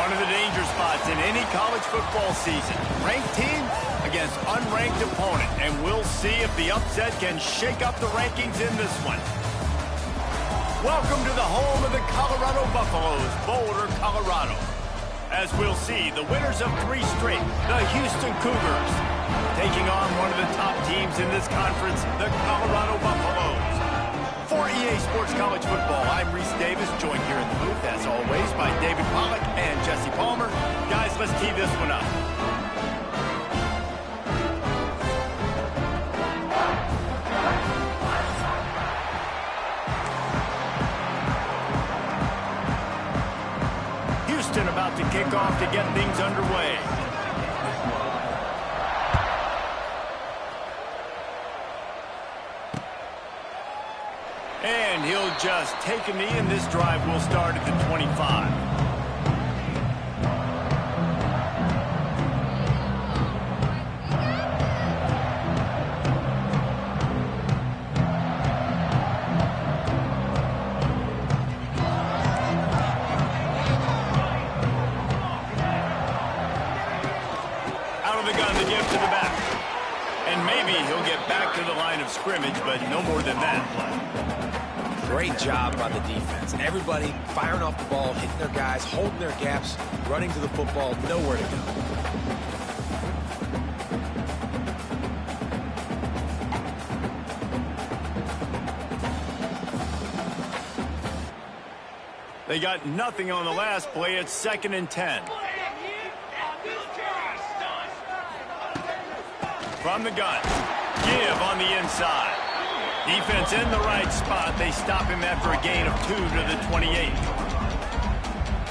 One of the danger spots in any college football season. Ranked team against unranked opponent. And we'll see if the upset can shake up the rankings in this one. Welcome to the home of the Colorado Buffaloes, Boulder, Colorado. As we'll see, the winners of 3 straight, the Houston Cougars, taking on one of the top teams in this conference, the Colorado Buffaloes. For EA Sports College Football, I'm Reese Davis, joined here in the booth, as always, by David Pollack and Jesse Palmer. Guys, let's tee this one up. Houston about to kick off to get things underway. And he'll just take a knee, and this drive will start at the 25. Out of the gun, the give to the back. And maybe he'll get back to the line of scrimmage, but no more than that. Great job by the defense. Everybody firing off the ball, hitting their guys, holding their gaps, running to the football, nowhere to go. They got nothing on the last play. It's 2nd and 10. From the gun. Give on the inside. Defense in the right spot. They stop him after a gain of 2 to the 28.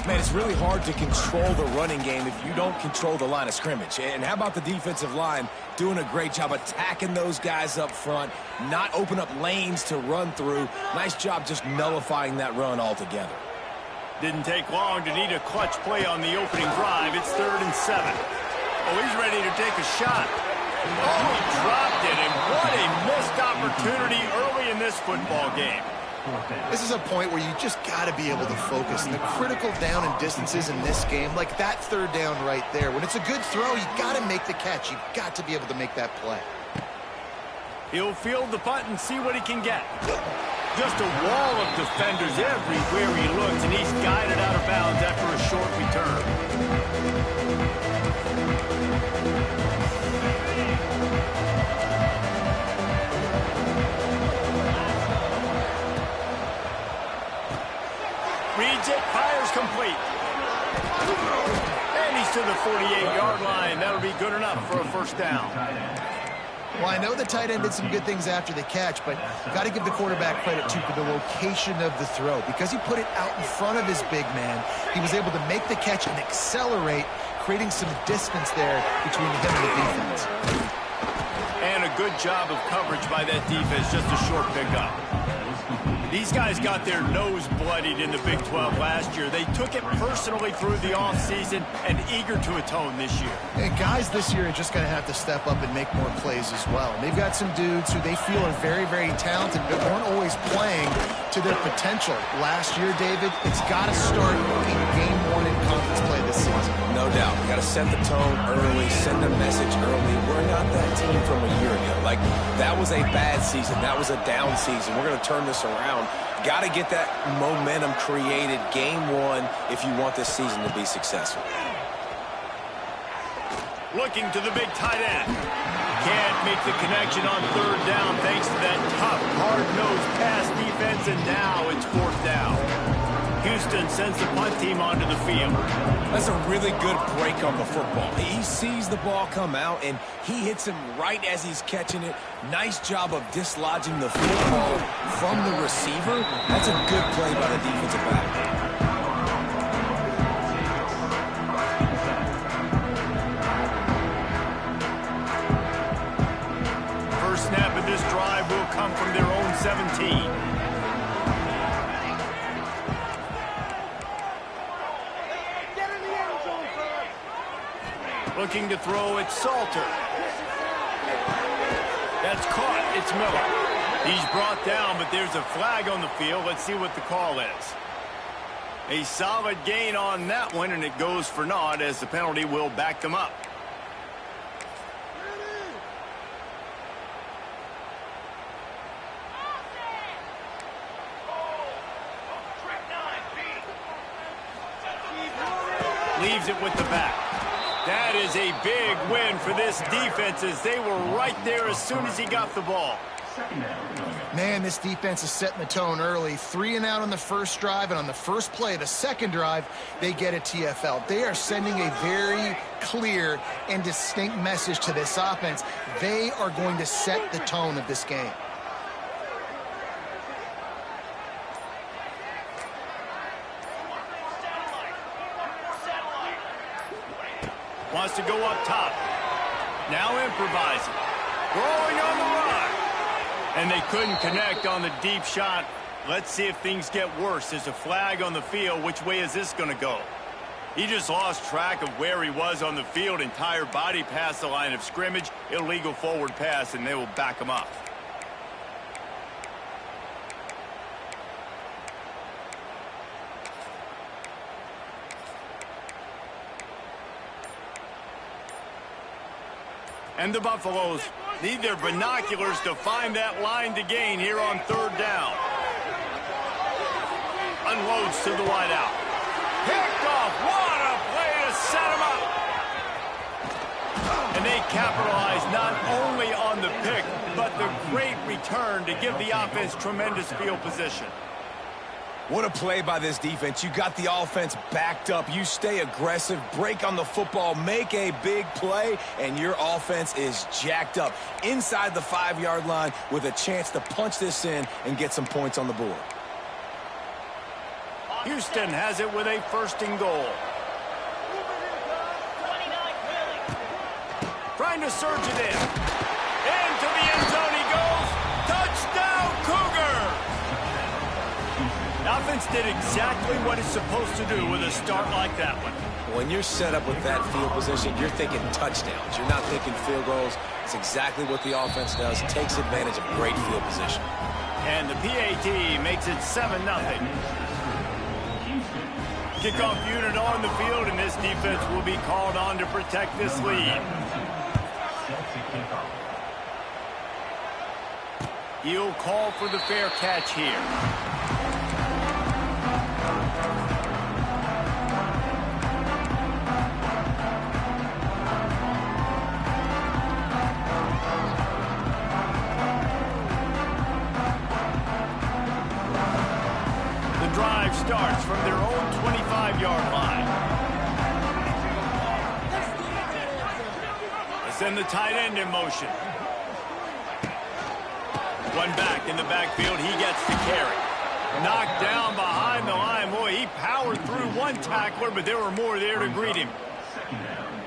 Man, it's really hard to control the running game if you don't control the line of scrimmage. And how about the defensive line doing a great job attacking those guys up front, not open up lanes to run through. Nice job just nullifying that run altogether. Didn't take long to need a clutch play on the opening drive. It's 3rd and 7. Oh, he's ready to take a shot. Oh, he dropped it, and what a missed opportunity early in this football game. This is a point where you just got to be able to focus. And the critical down and distances in this game, like that 3rd down right there. When it's a good throw, you got to make the catch. You've got to be able to make that play. He'll field the punt and see what he can get. Just a wall of defenders everywhere he looks, and he's guided out of bounds after a short return. Reads it, fires complete. And he's to the 48-yard line. That'll be good enough for a 1st down. Well, I know the tight end did some good things after the catch, but got to give the quarterback credit, too, for the location of the throw. Because he put it out in front of his big man, he was able to make the catch and accelerate, creating some distance there between him and the defense. And a good job of coverage by that defense, just a short pickup. These guys got their nose bloodied in the Big 12 last year. They took it personally through the offseason and eager to atone this year. And guys this year are just going to have to step up and make more plays as well. They've got some dudes who they feel are very, very talented, but weren't always playing to their potential. Last year, David, it's got to start in game 1 in conference play this season. No doubt. Got to set the tone early, send a message early. We're not that team from a year ago. Like, that was a bad season. That was a down season. We're going to turn this around. Got to get that momentum created game 1 if you want this season to be successful. Looking to the big tight end. Can't make the connection on 3rd down thanks to that tough, hard-nosed pass defense, and now it's 4th down. Houston sends the punt team onto the field. That's a really good break on the football. He sees the ball come out, and he hits him right as he's catching it. Nice job of dislodging the football from the receiver. That's a good play by the defensive back. First snap of this drive will come from their own 17. Looking to throw, it's Salter. That's caught. It's Miller. He's brought down, but there's a flag on the field. Let's see what the call is. A solid gain on that one, and it goes for naught as the penalty will back them up. Leaves it with the back. That is a big win for this defense as they were right there as soon as he got the ball. Man, this defense is setting the tone early. 3 and out on the first drive, and on the first play of the second drive, they get a TFL. They are sending a very clear and distinct message to this offense. They are going to set the tone of this game. Wants to go up top. Now improvising. Rolling on the run. And they couldn't connect on the deep shot. Let's see if things get worse. There's a flag on the field. Which way is this going to go? He just lost track of where he was on the field. Entire body past the line of scrimmage. Illegal forward pass, and they will back him up. And the Buffaloes need their binoculars to find that line to gain here on third down. Unloads to the wideout. Picked off. What a play to set him up. And they capitalize not only on the pick, but the great return to give the offense tremendous field position. What a play by this defense. You got the offense backed up. You stay aggressive, break on the football, make a big play, and your offense is jacked up inside the 5-yard line with a chance to punch this in and get some points on the board. Houston has it with a 1st and goal. Trying to surge it in. Into the end zone he goes. Touchdown, Cougar! Offense did exactly what it's supposed to do with a start like that one. When you're set up with that field position, you're thinking touchdowns. You're not thinking field goals. It's exactly what the offense does. Takes advantage of great field position. And the PAT makes it 7-0. Kickoff unit on the field, and this defense will be called on to protect this lead. He'll call for the fair catch here. Starts from their own 25-yard line. They send the tight end in motion. One back in the backfield. He gets the carry. Knocked down behind the line. Boy, he powered through one tackler, but there were more there to greet him.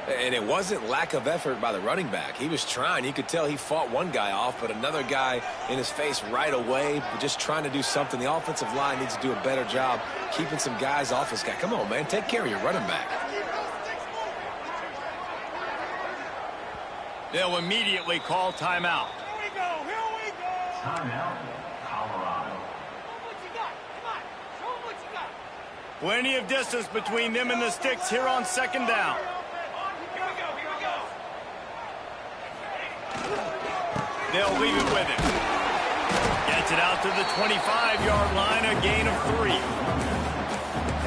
And it wasn't lack of effort by the running back. He was trying. You could tell he fought one guy off, but another guy in his face right away, just trying to do something. The offensive line needs to do a better job keeping some guys off his guy. Come on, man. Take care of your running back. They'll immediately call timeout. Here we go. Timeout, Colorado. Show what you got. Come on. Show them what you got. Plenty of distance between them and the sticks here on 2nd down. They'll leave it with him. Gets it out to the 25-yard line, a gain of 3.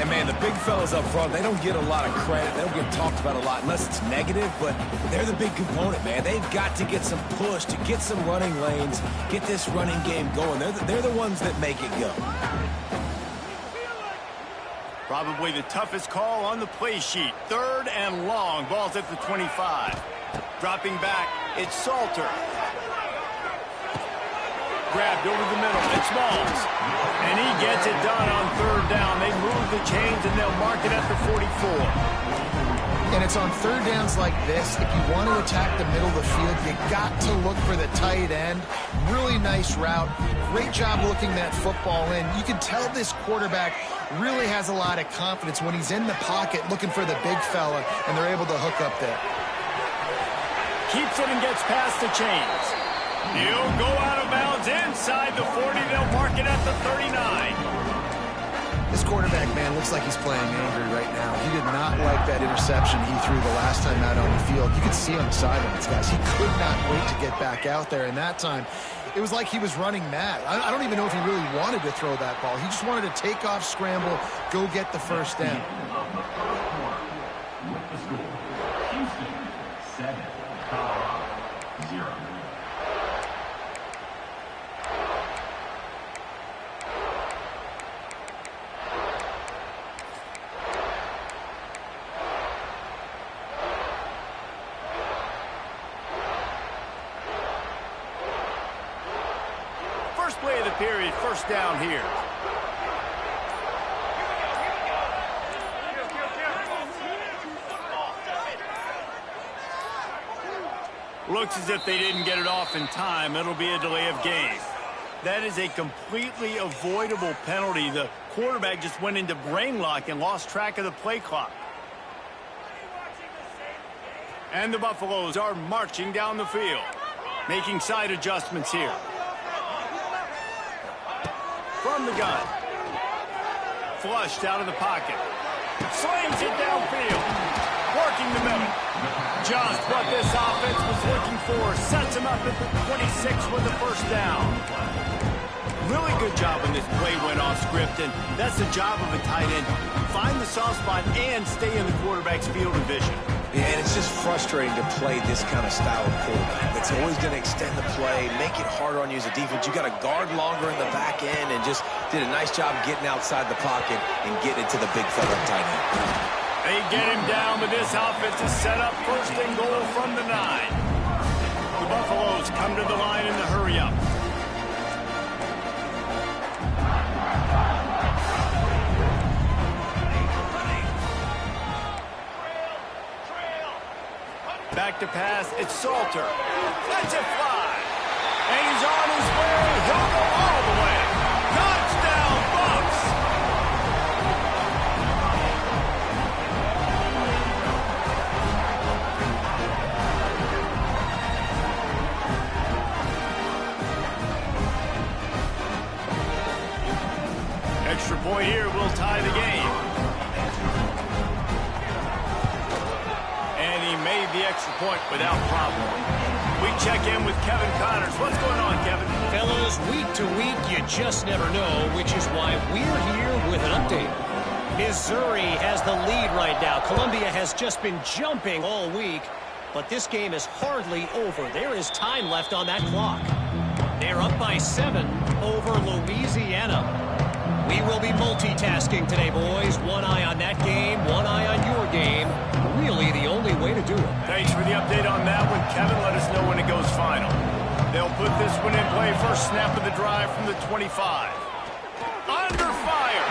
And, man, the big fellas up front, they don't get a lot of credit. They don't get talked about a lot unless it's negative, but they're the big component, man. They've got to get some push, to get some running lanes, get this running game going. They're the ones that make it go. Probably the toughest call on the play sheet. 3rd and long. Ball's at the 25. Dropping back, it's Salter. Grabbed over the middle. It's Smalls. And he gets it done on 3rd down. They move the chains, and they'll mark it at the 44. And it's on 3rd downs like this. If you want to attack the middle of the field, you got to look for the tight end. Really nice route. Great job looking that football in. You can tell this quarterback really has a lot of confidence when he's in the pocket looking for the big fella, and they're able to hook up there. Keeps it and gets past the chains. He'll go out of bounds inside the 40. They'll mark it at the 39. This quarterback, man, looks like he's playing angry right now. He did not like that interception he threw the last time out on the field. You could see on the sidelines, guys. He could not wait to get back out there, and that time, it was like he was running mad. I don't even know if he really wanted to throw that ball. He just wanted to take off, scramble, go get the first down. The score, Houston 7, Colorado 0. First play of the period, first down here. Looks as if they didn't get it off in time. It'll be a delay of game. That is a completely avoidable penalty. The quarterback just went into brain lock and lost track of the play clock. And the Buffaloes are marching down the field, making side adjustments here. From the gun. Flushed out of the pocket. Slings it downfield. Working the middle. Just what this offense was looking for. Sets him up at the 26 with the first down. Really good job when this play went off script, and that's the job of a tight end. Find the soft spot and stay in the quarterback's field of vision. Yeah, and it's just frustrating to play this kind of style of quarterback. That's always going to extend the play, make it harder on you as a defense. You got to guard longer in the back end, and just did a nice job getting outside the pocket and getting it to the big fella tight end. They get him down, but this offense is set up first and goal from the 9. The Buffaloes come to the line in the hurry-up. Back to pass, it's Salter. That's a fly. And he's on his way. He'll go all the way. Touchdown, Bucs! Extra point here will tie the game. And he made the extra point without problem. We check in with Kevin Connors. What's going on, Kevin? Fellas, week to week, you just never know, which is why we're here with an update. Missouri has the lead right now. Columbia has just been jumping all week, but this game is hardly over. There is time left on that clock. They're up by 7 over Louisiana. We will be multitasking today, boys. One eye on that game, one eye on your game. Really the only way to do it. Thanks for the update on that one, Kevin. Let us know when it goes final. They'll put this one in play. First snap of the drive from the 25. Under fire.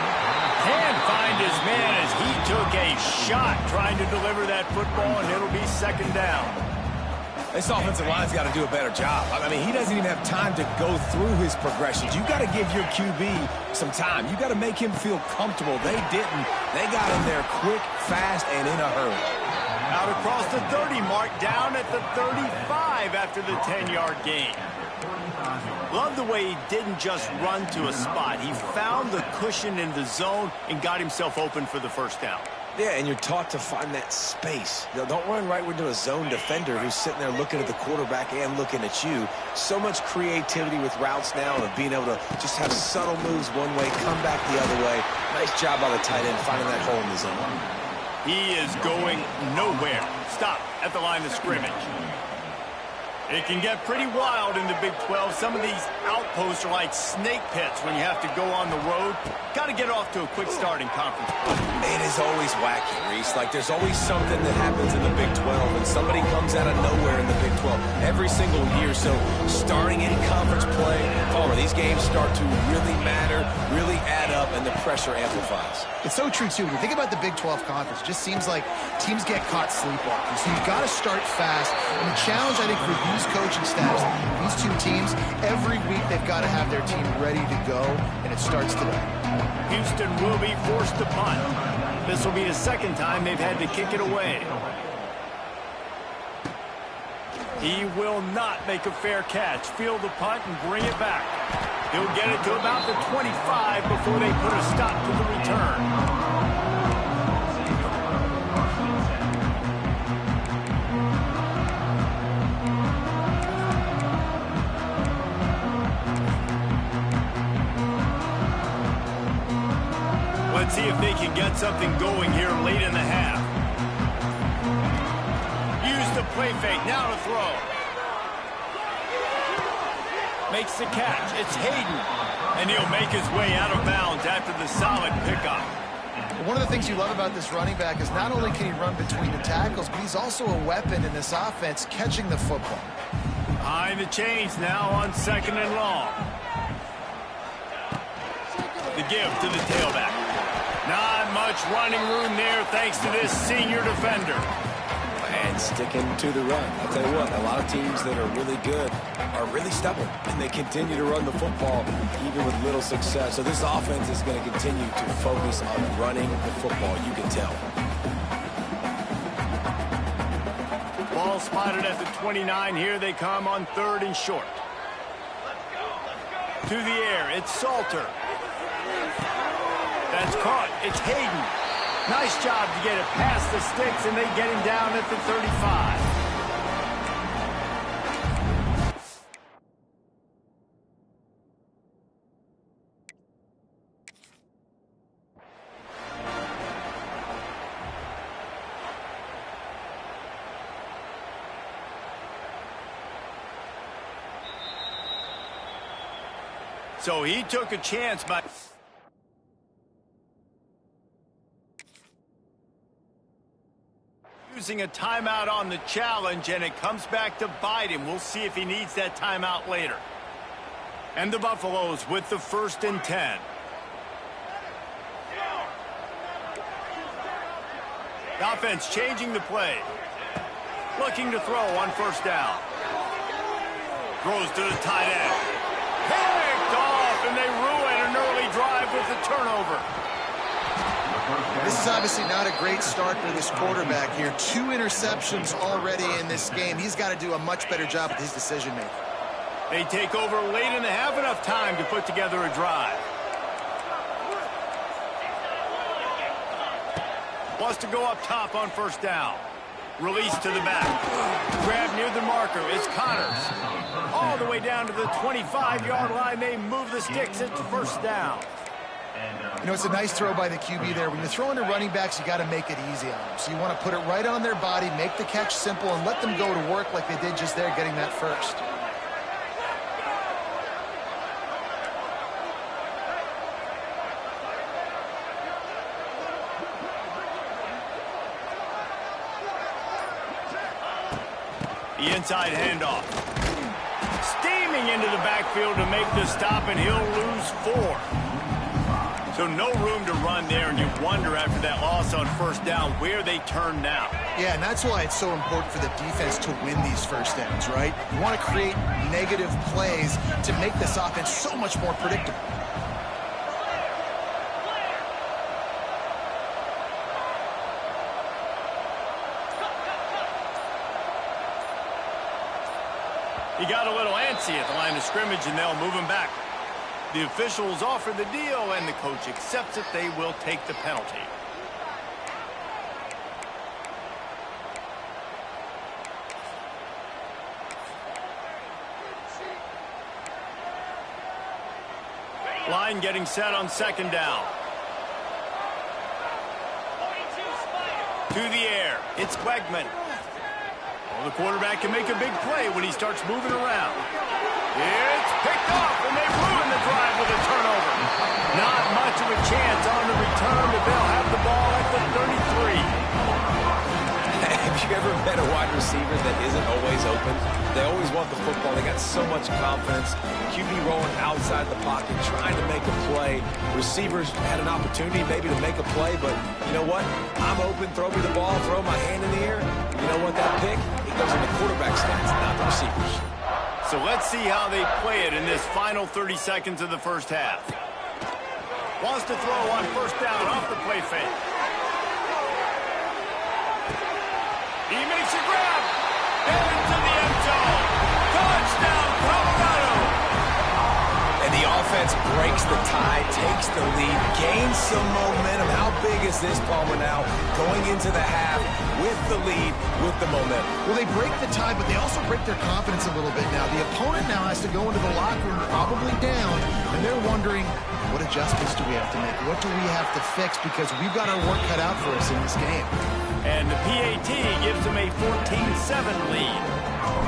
Can't find his man as he took a shot trying to deliver that football, and it'll be second down. This offensive line's got to do a better job. I mean, he doesn't even have time to go through his progressions. You got to give your QB some time. You got to make him feel comfortable. They didn't. They got him there quick, fast, and in a hurry. Out across the 30 mark, down at the 35 after the 10-yard gain. Love the way he didn't just run to a spot. He found the cushion in the zone and got himself open for the first down. Yeah, and you're taught to find that space. Don't run right into a zone defender who's sitting there looking at the quarterback and looking at you. So much creativity with routes now and being able to just have subtle moves one way, come back the other way. Nice job by the tight end finding that hole in the zone. He is going nowhere. Stop at the line of scrimmage. It can get pretty wild in the Big 12. Some of these outposts are like snake pits when you have to go on the road. Got to get off to a quick start in conference play. It is always wacky, Reese. Like, there's always something that happens in the Big 12, and somebody comes out of nowhere in the Big 12 every single year. So starting any conference play, Palmer, these games start to really matter, really add up, and the pressure amplifies. It's so true, too. When you think about the Big 12 Conference, it just seems like teams get caught sleepwalking. So you've got to start fast. And the challenge, I think, for these coaching staffs, these two teams, every week they've got to have their team ready to go, and it starts today. Houston will be forced to punt. This will be the second time they've had to kick it away. He will not make a fair catch. Field the punt and bring it back. He'll get it to about the 25 before they put a stop to the return. Let's see if they can get something going here late in the half. Use the play fake, now to throw. Makes the catch, it's Hayden. And he'll make his way out of bounds after the solid pickup. One of the things you love about this running back is not only can he run between the tackles, but he's also a weapon in this offense catching the football. Behind the chains now on 2nd and long. The give to the tailback. Not much running room there thanks to this senior defender. And sticking to the run. I'll tell you what, a lot of teams that are really good are really stubborn, and they continue to run the football even with little success. So this offense is going to continue to focus on running the football, you can tell. Ball spotted at the 29. Here they come on 3rd and short. To the air, it's Salter. That's caught. It's Hayden. Nice job to get it past the sticks, and they get him down at the 35. So he took a chance by using a timeout on the challenge, and it comes back to bite him. We'll see if he needs that timeout later. And the Buffaloes with the 1st and 10. The offense changing the play. Looking to throw on 1st down. Throws to the tight end. Picked off, and they ruin an early drive with a turnover. This is obviously not a great start for this quarterback here. 2 interceptions already in this game. He's got to do a much better job with his decision-making. They take over late in the half, enough time to put together a drive. Wants to go up top on 1st down. Release to the back. Grab near the marker. It's Connors. All the way down to the 25-yard line. They move the sticks. It's 1st down. You know, it's a nice throw by the QB there. When you're throwing to running backs, you got to make it easy on them. So you want to put it right on their body, make the catch simple, and let them go to work like they did just there, getting that first. The inside handoff. Steaming into the backfield to make the stop, and he'll lose 4. So no room to run there, and you wonder after that loss on 1st down where they turn now. Yeah, and that's why it's so important for the defense to win these 1st downs, right? You want to create negative plays to make this offense so much more predictable. He got a little antsy at the line of scrimmage, and they'll move him back. The officials offer the deal, and the coach accepts it. They will take the penalty. Line getting set on 2nd down. To the air. It's Wegman. Well, the quarterback can make a big play when he starts moving around. It's picked off, and they ruin the drive with a turnover. Not much of a chance on the return, but they'll have the ball at the 33. Have you ever met a wide receiver that isn't always open? They always want the football. They got so much confidence. QB rolling outside the pocket, trying to make a play. Receivers had an opportunity maybe to make a play, but you know what? I'm open, throw me the ball, throw my hand in the air. You know what? That pick, it goes in the quarterback's stance, not the receivers. So let's see how they play it in this final 30 seconds of the 1st half. Wants to throw on 1st down off the play fake. He makes a grab. Into the end zone. Touchdown, Colorado. And the offense defense breaks the tie, takes the lead, gains some momentum. How big is this, Palmer, now going into the half with the lead, with the momentum? Well, they break the tie, but they also break their confidence a little bit now. The opponent now has to go into the locker room probably down, and they're wondering, what adjustments do we have to make? What do we have to fix? Because we've got our work cut out for us in this game. And the PAT gives them a 14-7 lead.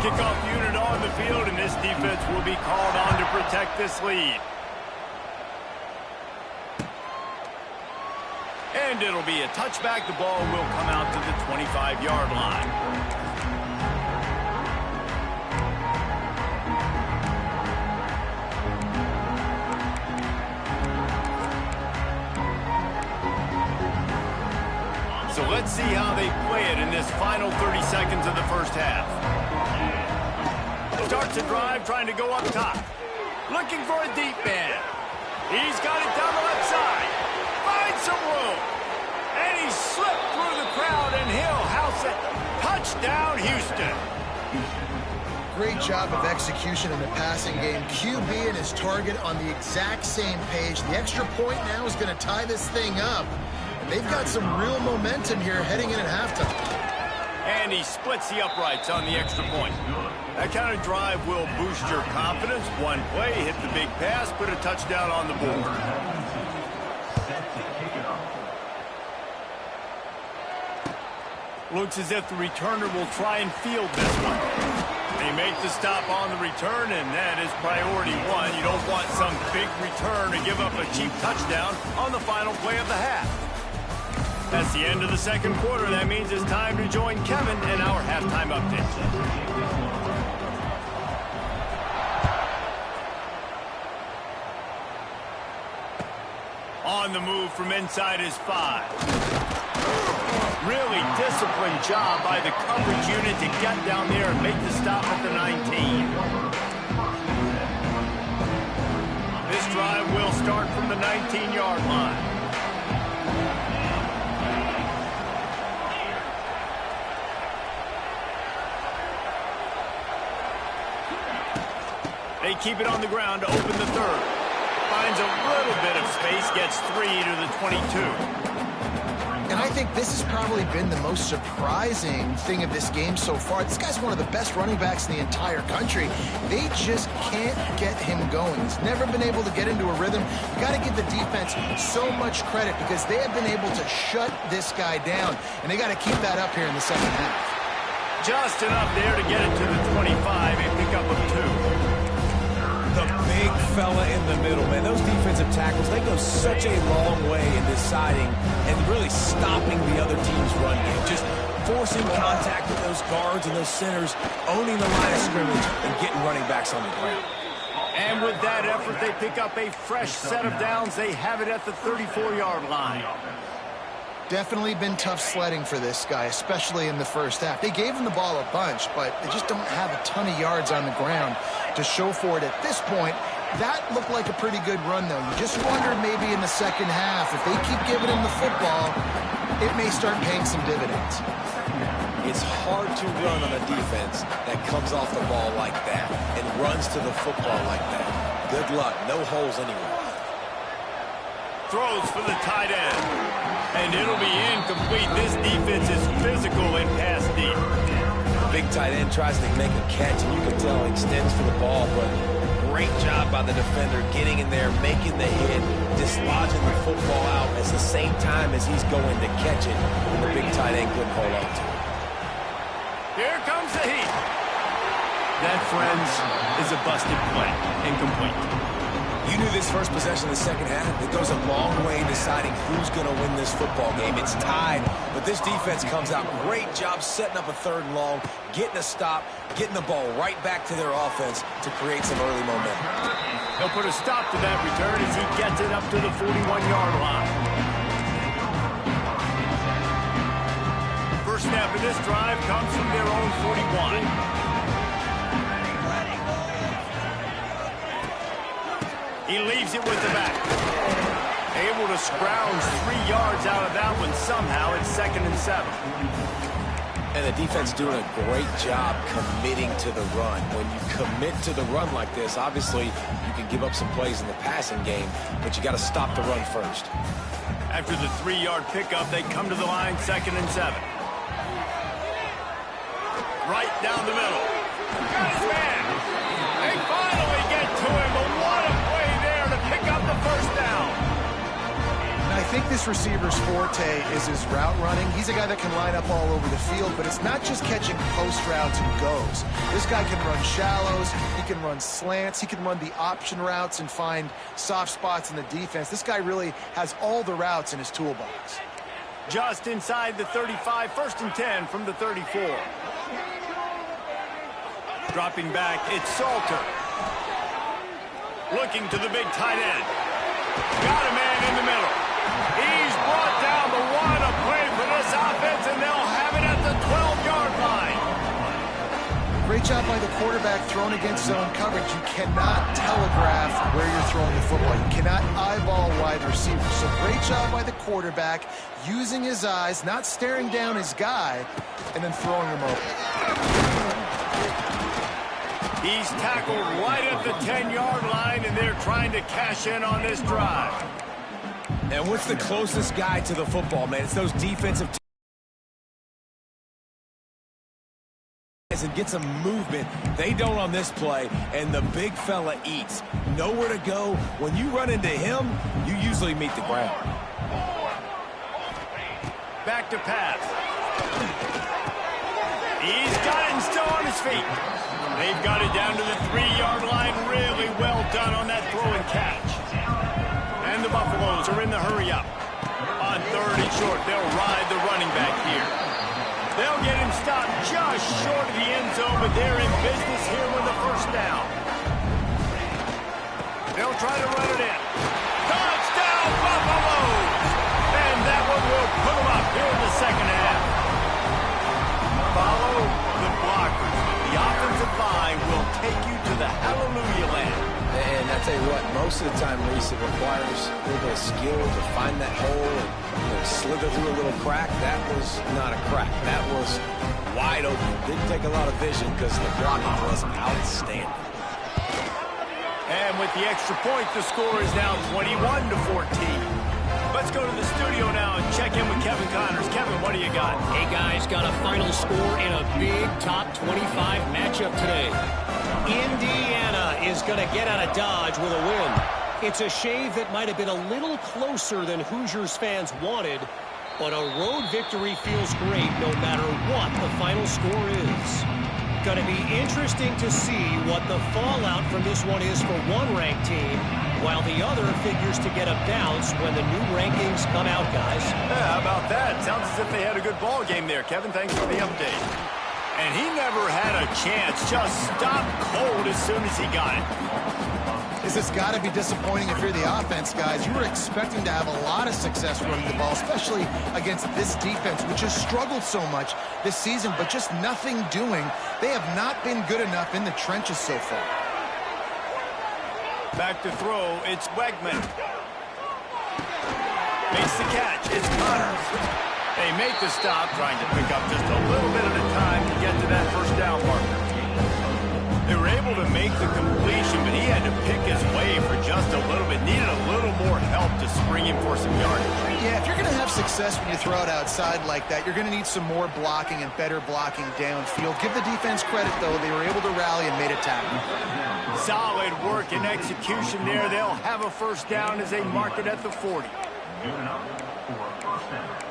Kickoff unit on the field, and this defense will be called on to protect this lead. And it'll be a touchback. The ball will come out to the 25-yard line. So let's see how they play it in this final 30 seconds of the first half. Starts a drive trying to go up top. Looking for a deep man. He's got it down the left side. Finds some room. And he slipped through the crowd, and he'll house it. Touchdown, Houston. Great job of execution in the passing game. QB and his target on the exact same page. The extra point now is going to tie this thing up. And they've got some real momentum here heading in at halftime. And he splits the uprights on the extra point. That kind of drive will boost your confidence. One play, hit the big pass, put a touchdown on the board. Looks as if the returner will try and field this one. They make the stop on the return, and that is priority one. You don't want some big return to give up a cheap touchdown on the final play of the half. That's the end of the second quarter. That means it's time to join Kevin in our halftime update. On the move from inside his 5. Really disciplined job by the coverage unit to get down there and make the stop at the 19. This drive will start from the 19-yard line. They keep it on the ground to open the third. Finds a little bit of space, gets 3 to the 22. And I think this has probably been the most surprising thing of this game so far. This guy's one of the best running backs in the entire country. They just can't get him going. He's never been able to get into a rhythm. You got to give the defense so much credit because they have been able to shut this guy down, and they got to keep that up here in the second half. Just enough there to get it to the 25, a pickup of 2. The big fella in the middle, man. Those defensive tackles, they go such a long way in deciding and really stopping the other team's run game. Just forcing contact with those guards and those centers, owning the line of scrimmage, and getting running backs on the ground. And with that effort, they pick up a fresh set of downs. They have it at the 34-yard line. Definitely been tough sledding for this guy, especially in the first half. They gave him the ball a bunch, but they just don't have a ton of yards on the ground to show for it at this point. That looked like a pretty good run, though. You just wondered maybe in the second half, if they keep giving him the football, it may start paying some dividends. It's hard to run on a defense that comes off the ball like that and runs to the football like that. Good luck. No holes anywhere. Throws for the tight end. And it'll be incomplete. This defense is physical in pass deep. Big tight end tries to make a catch, and you can tell he extends for the ball, but great job by the defender getting in there, making the hit, dislodging the football out at the same time as he's going to catch it. The big tight end couldn't hold on to it. Here comes the heat. That, friends, is a busted play. Incomplete. You knew this first possession of the second half. It goes a long way in deciding who's going to win this football game. It's tied, but this defense comes out. Great job setting up a 3rd and long, getting a stop, getting the ball right back to their offense to create some early momentum. He'll put a stop to that return as he gets it up to the 41-yard line. First snap of this drive comes from their own 41. He leaves it with the back. Able to scrounge 3 yards out of that one somehow. It's 2nd and 7. And the defense doing a great job committing to the run. When you commit to the run like this, obviously you can give up some plays in the passing game, but you got to stop the run first. After the 3-yard pickup, they come to the line, 2nd and 7. Right down the middle. Got his man. They finally get to him, but what a play there to pick up the first down. And I think this receiver's forte is his route running. He's a guy that can line up all over the field, but it's not just catching post routes and goes. This guy can run shallows, he can run slants, he can run the option routes and find soft spots in the defense. This guy really has all the routes in his toolbox. Just inside the 35, 1st and 10 from the 34. Dropping back, it's Salter. Looking to the big tight end. Got a man in the middle. He's brought down the one, a play for this offense, and they'll have it at the 12-yard line. Great job by the quarterback thrown against zone coverage. You cannot telegraph where you're throwing the football. You cannot eyeball wide receivers. So great job by the quarterback using his eyes, not staring down his guy, and then throwing him over. He's tackled right at the 10-yard line, and they're trying to cash in on this drive. And what's the closest guy to the football, man? It's those defensive and get some movement. They don't on this play, and the big fella eats. Nowhere to go. When you run into him, you usually meet the ground. Back to pass. He's got it and still on his feet. They've got it down to the 3-yard line. Really well done on that throw and catch. And the Buffaloes are in the hurry-up. On 3rd and short, they'll ride the running back here. They'll get him stopped just short of the end zone, but they're in business here with the first down. They'll try to run it in. Touchdown, Buffaloes! And that one will put them up here in the 2nd half. Follow the blockers. The offensive line will take you to the hallelujah land. And I tell you what, most of the time, Reese, it requires a little bit of skill to find that hole and slither through a little crack. That was not a crack. That was wide open. Didn't take a lot of vision because the blocking was outstanding. And with the extra point, the score is now 21-14. Let's go to the studio now and check in with Kevin Connors. Kevin, what do you got? Hey, guys, got a final score in a big top 25 matchup today. Indiana is going to get out of Dodge with a win. It's a shave that might have been a little closer than Hoosiers fans wanted, but a road victory feels great no matter what the final score is. Going to be interesting to see what the fallout from this one is for one ranked team, while the other figures to get a bounce when the new rankings come out, guys. Yeah, how about that? Sounds as if they had a good ball game there, Kevin. Thanks for the update. And he never had a chance. Just stopped cold as soon as he got it. This has got to be disappointing if you're the offense, guys. You were expecting to have a lot of success running the ball, especially against this defense, which has struggled so much this season, but just nothing doing. They have not been good enough in the trenches so far. Back to throw, it's Wegman. Makes the catch, it's Connors. They make the stop, trying to pick up just a little bit at a time to get to that first down marker. They were able to make the completion, but he had to pick his way for just a little bit. Needed a little more help to spring him for some yardage. Yeah, if you're going to have success when you throw it outside like that, you're going to need some more blocking and better blocking downfield. Give the defense credit, though. They were able to rally and made a tackle. Solid work and execution there. They'll have a first down as they mark it at the 40. Good enough for a first down.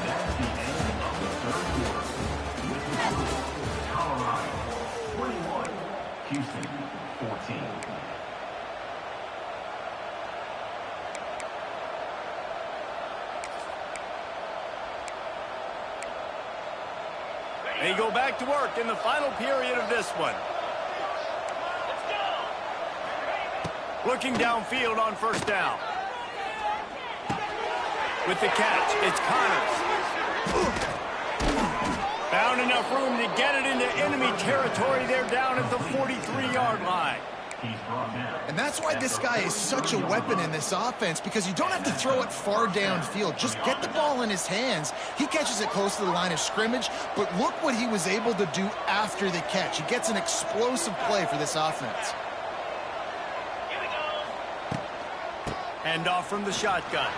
That's the end of the third quarter. With the score, Colorado 21, Houston 14. They go back to work in the final period of this one. Looking downfield on first down. With the catch, it's Connors. Found enough room to get it into enemy territory. They're down at the 43-yard line. He's brought down. And that's why this guy is such a weapon in this offense, because you don't have to throw it far downfield. Just get the ball in his hands. He catches it close to the line of scrimmage, but look what he was able to do after the catch. He gets an explosive play for this offense. Hand off from the shotgun.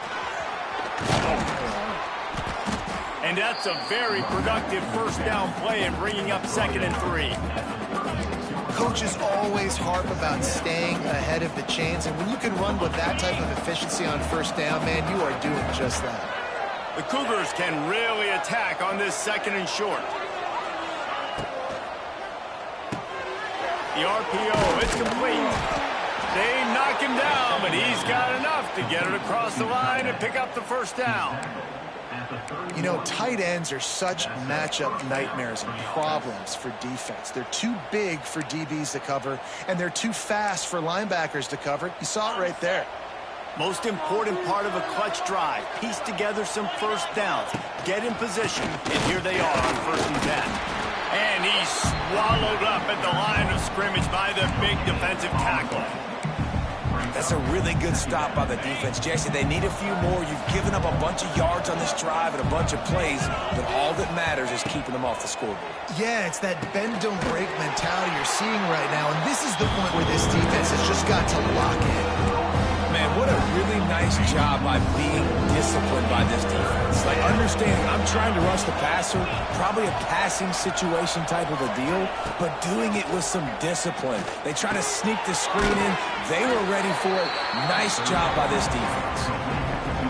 And that's a very productive first down play and bringing up 2nd and 3. Coaches always harp about staying ahead of the chains, and when you can run with that type of efficiency on first down, man, you are doing just that. The Cougars can really attack on this 2nd and short. The RPO, it's complete. They knock him down, but he's got enough to get it across the line and pick up the first down. You know, tight ends are such matchup nightmares and problems for defense. They're too big for DBs to cover, and they're too fast for linebackers to cover. You saw it right there. Most important part of a clutch drive. Piece together some first downs. Get in position, and here they are on 1st and 10. And he's swallowed up at the line of scrimmage by the big defensive tackle. That's a really good stop by the defense. Jesse, they need a few more. You've given up a bunch of yards on this drive and a bunch of plays, but all that matters is keeping them off the scoreboard. Yeah, it's that bend don't break mentality you're seeing right now, and this is the point where this defense has just got to lock in. Man, what a really nice job by being disciplined by this defense. Like, understanding I'm trying to rush the passer, probably a passing situation type of a deal, but doing it with some discipline. They try to sneak the screen in. They were ready for it. Nice job by this defense.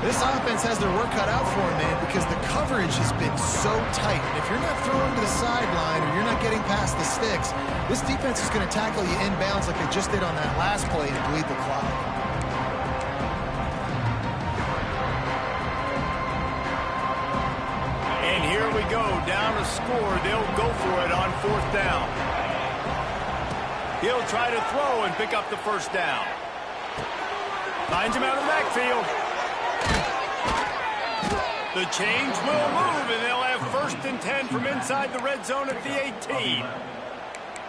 This offense has their work cut out for them, man, because the coverage has been so tight. And if you're not throwing to the sideline or you're not getting past the sticks, this defense is going to tackle you inbounds like they just did on that last play and bleed the clock. And here we go, down a score. They'll go for it on 4th down. He'll try to throw and pick up the first down. Finds him out of the backfield. The change will move, and they'll have 1st and 10 from inside the red zone at the 18.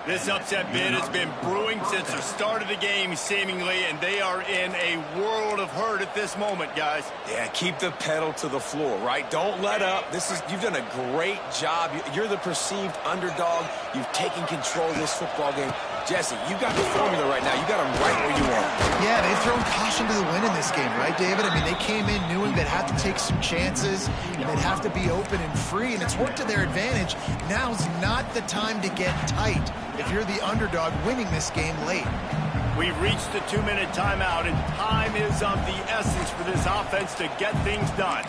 This upset bid has been brewing since the start of the game, seemingly, and they are in a world of hurt at this moment, guys. Yeah, keep the pedal to the floor, right? Don't let up. You've done a great job. You're the perceived underdog. You've taken control of this football game. Jesse, you got the formula right now. You got them right where you want. Yeah, they've thrown caution to the wind in this game, right, David? I mean, they came in knowing they'd have to take some chances, and they'd have to be open and free, and it's worked to their advantage. Now's not the time to get tight if you're the underdog winning this game late. We've reached the 2-minute timeout, and time is of the essence for this offense to get things done.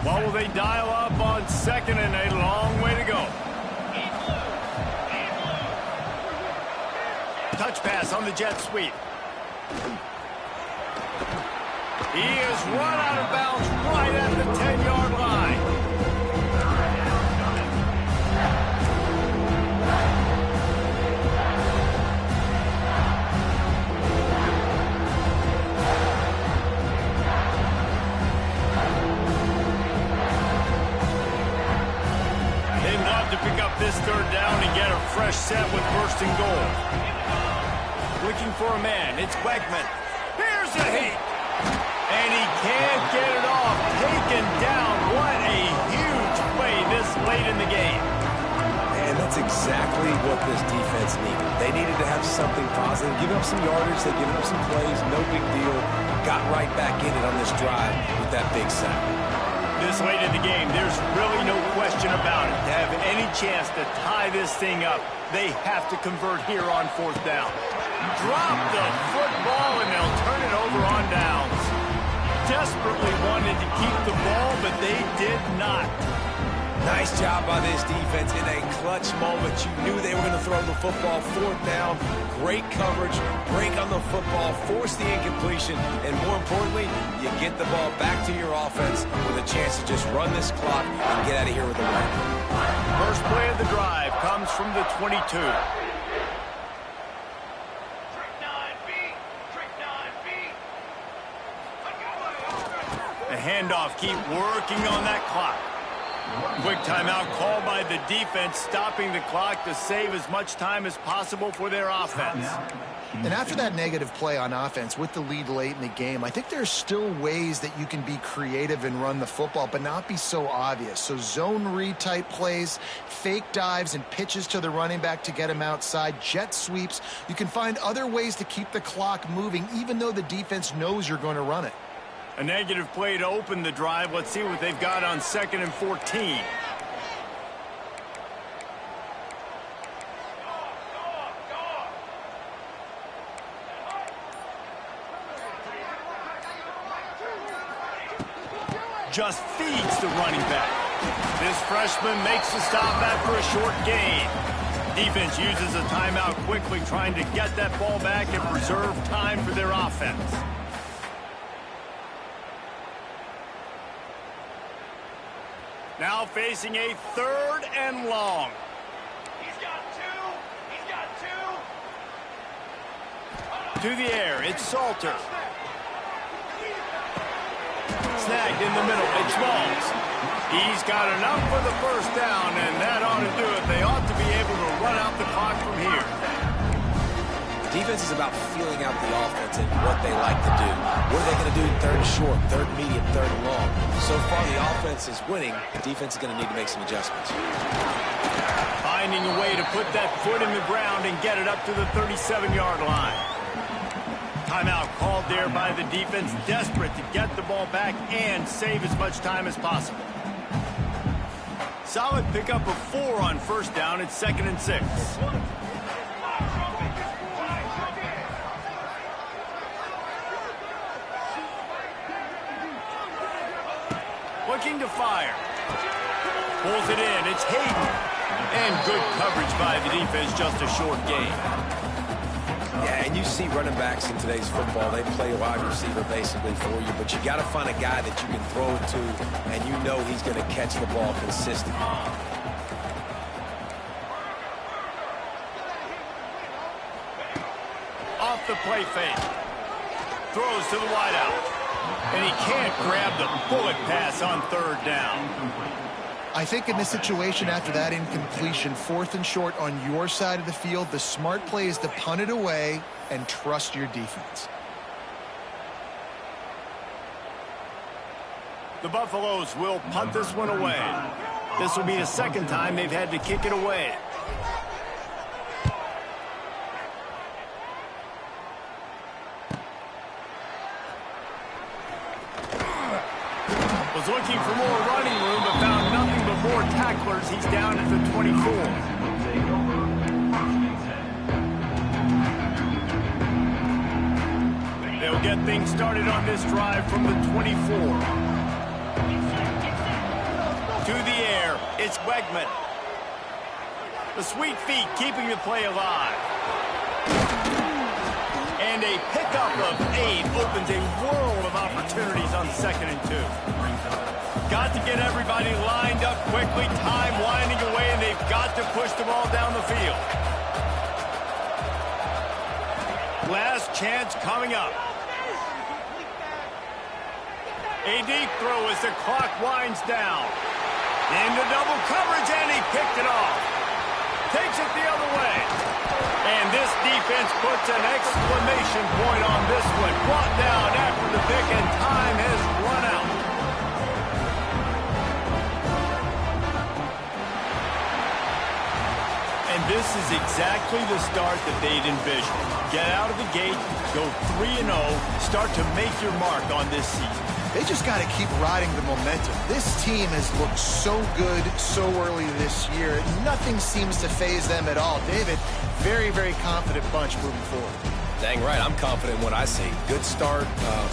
What will they dial up on 2nd and a long way to go? Touch pass on the jet sweep. He is run out of bounds right at the 10-yard line. To pick up this 3rd down and get a fresh set with 1st and goal. Looking for a man. It's Weigman. Here's a hit. And he can't get it off. Taken down. What a huge play this late in the game. And that's exactly what this defense needed. They needed to have something positive. Give up some yardage. They give up some plays. No big deal. Got right back in it on this drive with that big sack. This late in the game, there's really no question about it. To have any chance to tie this thing up, they have to convert here on 4th down. Drop the football, and they'll turn it over on downs. Desperately wanted to keep the ball, but they did not. Nice job by this defense in a clutch moment. You knew they were going to throw the football. 4th down, great coverage, break on the football, force the incompletion, and more importantly, you get the ball back to your offense with a chance to just run this clock and get out of here with a win. First play of the drive comes from the 22. The handoff, keep working on that clock. Quick timeout called by the defense, stopping the clock to save as much time as possible for their offense. And after that negative play on offense with the lead late in the game, I think there's still ways that you can be creative and run the football, but not be so obvious. So zone read type plays, fake dives and pitches to the running back to get him outside, jet sweeps. You can find other ways to keep the clock moving, even though the defense knows you're going to run it. A negative play to open the drive. Let's see what they've got on 2nd and 14. Just feeds the running back. This freshman makes the stop after a short gain. Defense uses a timeout quickly, trying to get that ball back and preserve time for their offense. Now facing a 3rd and long. He's got 2. He's got 2. To the air, it's Salter. Snagged in the middle, it's Smalls. He's got enough for the first down, and that ought to do it. They ought to be able to run out the clock from here. Defense is about feeling out the offense and what they like to do. What are they going to do 3rd and short, 3rd and medium, 3rd and long? So far, the offense is winning. The defense is going to need to make some adjustments. Finding a way to put that foot in the ground and get it up to the 37-yard line. Timeout called there by the defense, desperate to get the ball back and save as much time as possible. Solid pickup of 4 on 1st down. It's 2nd and 6. Looking to fire. Pulls it in. It's Hayden. And good coverage by the defense, just a short gain. Yeah, and you see running backs in today's football, they play wide receiver basically for you, but you got to find a guy that you can throw it to, and you know he's going to catch the ball consistently. Off the play fake. Throws to the wideout. And he can't grab the bullet pass on 3rd down. I think in this situation, after that incompletion, 4th and short on your side of the field, the smart play is to punt it away and trust your defense. The Buffaloes will punt this one away. This will be the 2nd time they've had to kick it away. Was looking for more running room, but found nothing but more tacklers. He's down at the 24. They'll get things started on this drive from the 24. To the air, it's Wegman. The sweet feet keeping the play alive. And a pickup of 8 opens a world of opportunities on 2nd and 2. Got to get everybody lined up quickly, time winding away, and they've got to push the ball down the field. Last chance coming up. A deep throw as the clock winds down. Into double coverage, and he picked it off. Takes it the other way. And this defense puts an exclamation point on this one. Brought down after the pick, and time has run out. And this is exactly the start that they'd envisioned. Get out of the gate, go 3-0, start to make your mark on this season. They just got to keep riding the momentum. This team has looked so good so early this year. Nothing seems to faze them at all. David, very, very confident bunch moving forward. Dang right, I'm confident in what I see. Good start,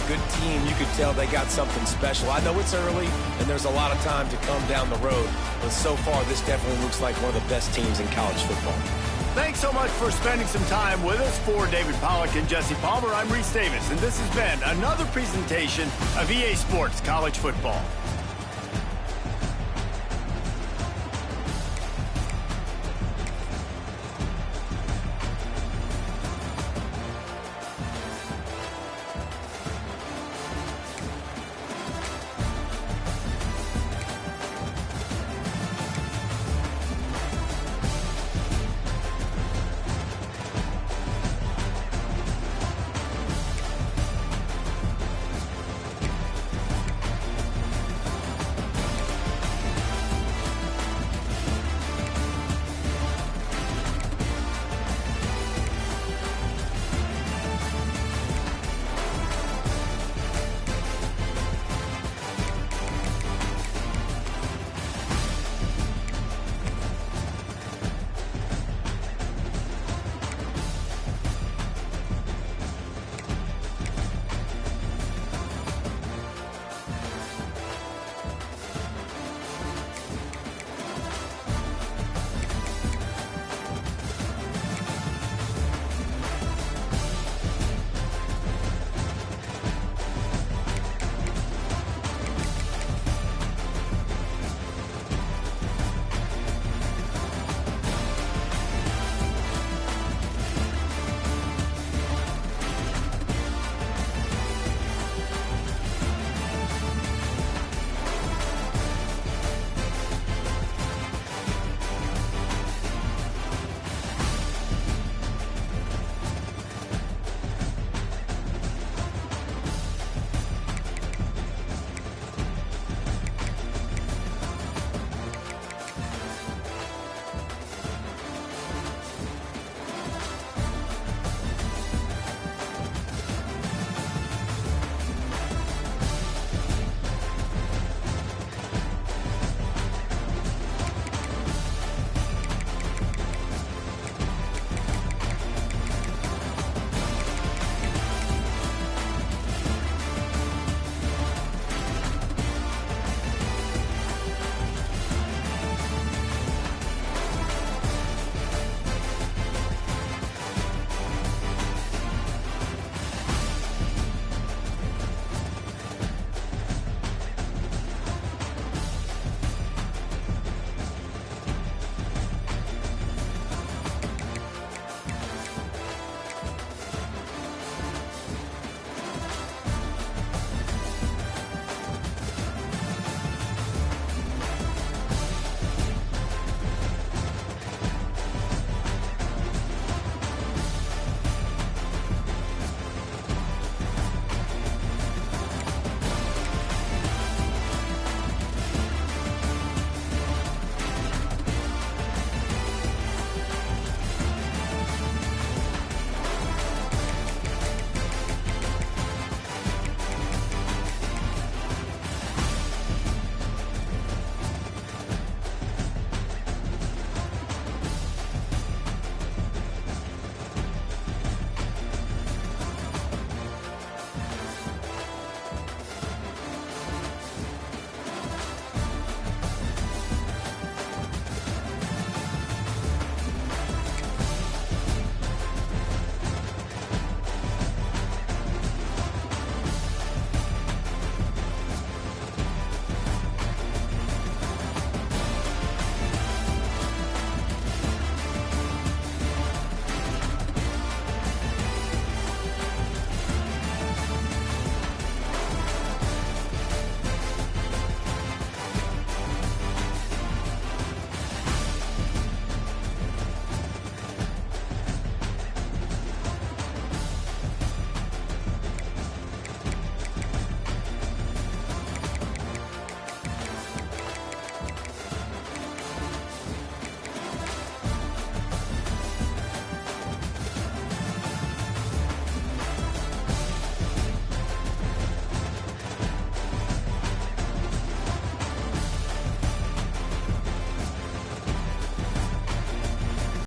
good team. You could tell they got something special. I know it's early, and there's a lot of time to come down the road, but so far this definitely looks like one of the best teams in college football. Thanks so much for spending some time with us. For David Pollack and Jesse Palmer, I'm Reese Davis, and this has been another presentation of EA Sports College Football.